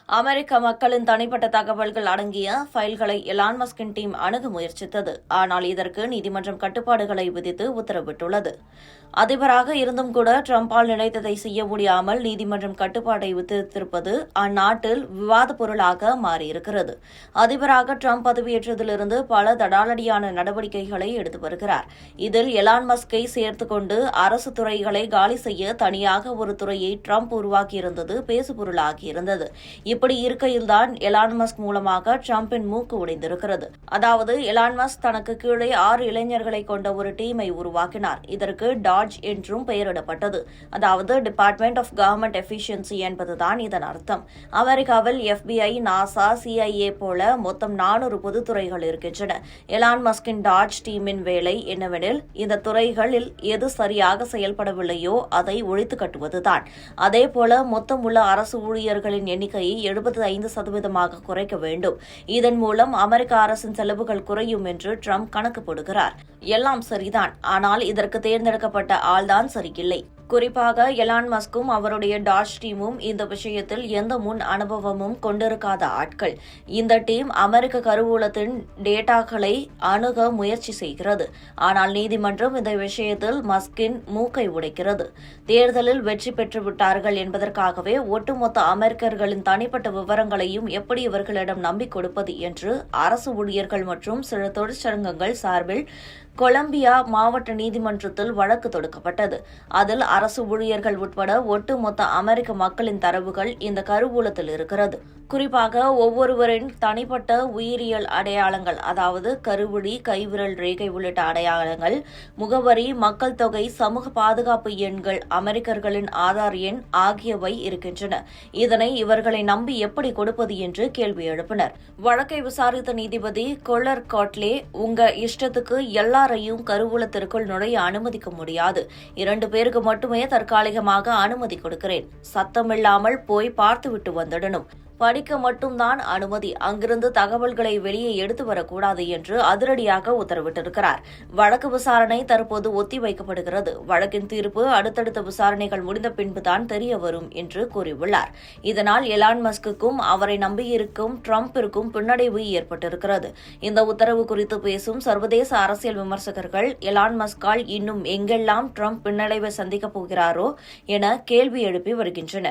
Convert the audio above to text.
அமெரிக்க மக்களின் தனிப்பட்ட தகவல்கள் அடங்கிய ஃபைல்களை எலான் மஸ்கின் டீம் அணுக முயற்சித்தது. ஆனால் இதற்கு நீதிமன்றம் கட்டுப்பாடுகளை விதித்து உத்தரவிட்டுள்ளது. அதிபராக இருந்தும் கூட டிரம்பால் நினைத்ததை செய்ய முடியாமல் நீதிமன்றம் கட்டுப்பாட்டை விதித்திருப்பது அந்நாட்டில் விவாதப் பொருளாக மாறியிருக்கிறது. அதிபராக டிரம்ப் பதவியேற்றதிலிருந்து பல தடாலடியான நடவடிக்கைகளை எடுத்து வருகிறார். இதில் எலான் மஸ்கை சேர்த்துக் கொண்டு அரசு துறைகளை காலி செய்ய தனியாக ஒரு துறையை டிரம்ப் உருவாக்கியிருந்தது பேசுபொருளாகியிருந்தது. இப்படி இருக்கையில்தான் எலான் மஸ்க் மூலமாக டிரம்பின் மூக்கு உடைந்திருக்கிறது. அதாவது எலான் மஸ்க் தனக்கு கீழே 6 இளைஞர்களை கொண்ட ஒரு டீமை உருவாக்கினார். இதற்கு டாட்ஜ் என்றும் பெயரிடப்பட்டது. அதாவது டிபார்ட்மெண்ட் ஆஃப் கவர்மெண்ட் எஃபிஷியன்சி என்பதுதான் இதன் அர்த்தம். அமெரிக்காவில் FBI, NASA, CIA போல மொத்தம் 400 பொதுத்துறைகள் இருக்கின்றன. எலான் மஸ்கின் டாட்ஜ் டீமின் வேலை என்னவெனில் இந்த துறைகளில் எது சரியாக செயல்படவில்லையோ அதை ஒழித்து கட்டுவதுதான். அதேபோல மொத்தம் உள்ள அரசு ஊழியர்களின் எண்ணிக்கையை 75% குறைக்க வேண்டும். இதன் மூலம் அமெரிக்க அரசின் செலவுகள் குறையும் என்று ட்ரம்ப் கணக்கு போடுகிறார். எல்லாம் சரிதான், ஆனால் இதற்கு தேர்ந்தெடுக்கப்பட்ட ஆள்தான் சரியில்லை. குறிப்பாக எலான் மஸ்கும் அவருடைய டாட்ஜ் டீமும் இந்த விஷயத்தில் எந்த முன் அனுபவமும் கொண்டிருக்காத ஆட்கள். இந்த டீம் அமெரிக்க கருவூலத்தின் டேட்டாக்களை அணுக முயற்சி செய்கிறது. ஆனால் நீதிமன்றம் இந்த விஷயத்தில் மஸ்கின் மூக்கை உடைக்கிறது. தேர்தலில் வெற்றி பெற்றுவிட்டார்கள் என்பதற்காகவே ஒட்டுமொத்த அமெரிக்கர்களின் தனிப்பட்ட விவரங்களையும் எப்படி இவர்களிடம் நம்பிக் கொடுப்பது என்று அரசு ஊழியர்கள் மற்றும் சில தொழிற்சங்கங்கள் சார்பில் கொலம்பியா மாவட்ட நீதிமன்றத்தில் வழக்கு தொடுக்கப்பட்டது. அதில் அரசு ஊழியர்கள் உட்பட ஒட்டுமொத்த அமெரிக்க மக்களின் தரவுகள் இந்த கருவூலத்தில் இருக்கிறது. குறிப்பாக ஒவ்வொருவரின் தனிப்பட்ட உயிரியல் அடையாளங்கள், அதாவது கருவிழி, கைவிரல் ரேகை உள்ளிட்ட அடையாளங்கள், முகவரி, மக்கள் தொகை, சமூக பாதுகாப்பு எண்கள், அமெரிக்கர்களின் ஆதார் எண் ஆகியவை இருக்கின்றன. இதனை இவர்களை நம்பி எப்படி கொடுப்பது என்று கேள்வி எழுப்பினர். வழக்கை விசாரித்த நீதிபதி கொல்லர் காட்லே, உங்க இஷ்டத்துக்கு எல்லாரையும் கருவூலத்திற்குள் நுழைய அனுமதிக்க முடியாது. 2 பேருக்கு மட்டுமே தற்காலிகமாக அனுமதி கொடுக்கிறேன். சத்தமில்லாமல் போய் பார்த்துவிட்டு வந்துடணும். படிக்க மட்டும்தான் அனுமதி. அங்கிருந்து தகவல்களை வெளியே எடுத்து வரக்கூடாது என்று அதிரடியாக உத்தரவிட்டிருக்கிறார். வழக்கு விசாரணை தற்போது ஒத்திவைக்கப்படுகிறது. வழக்கின் தீர்ப்பு அடுத்தடுத்த விசாரணைகள் முடிந்த பின்புதான் தெரிய வரும் என்று கூறியுள்ளார். இதனால் எலான் மஸ்குக்கும் அவரை நம்பியிருக்கும் டிரம்பிற்கும் பின்னடைவு ஏற்பட்டிருக்கிறது. இந்த உத்தரவு குறித்து பேசும் சர்வதேச அரசியல் விமர்சகர்கள் எலான் மஸ்கால் இன்னும் எங்கெல்லாம் டிரம்ப் பின்னடைவை சந்திக்கப் போகிறாரோ என கேள்வி எழுப்பி வருகின்றனர்.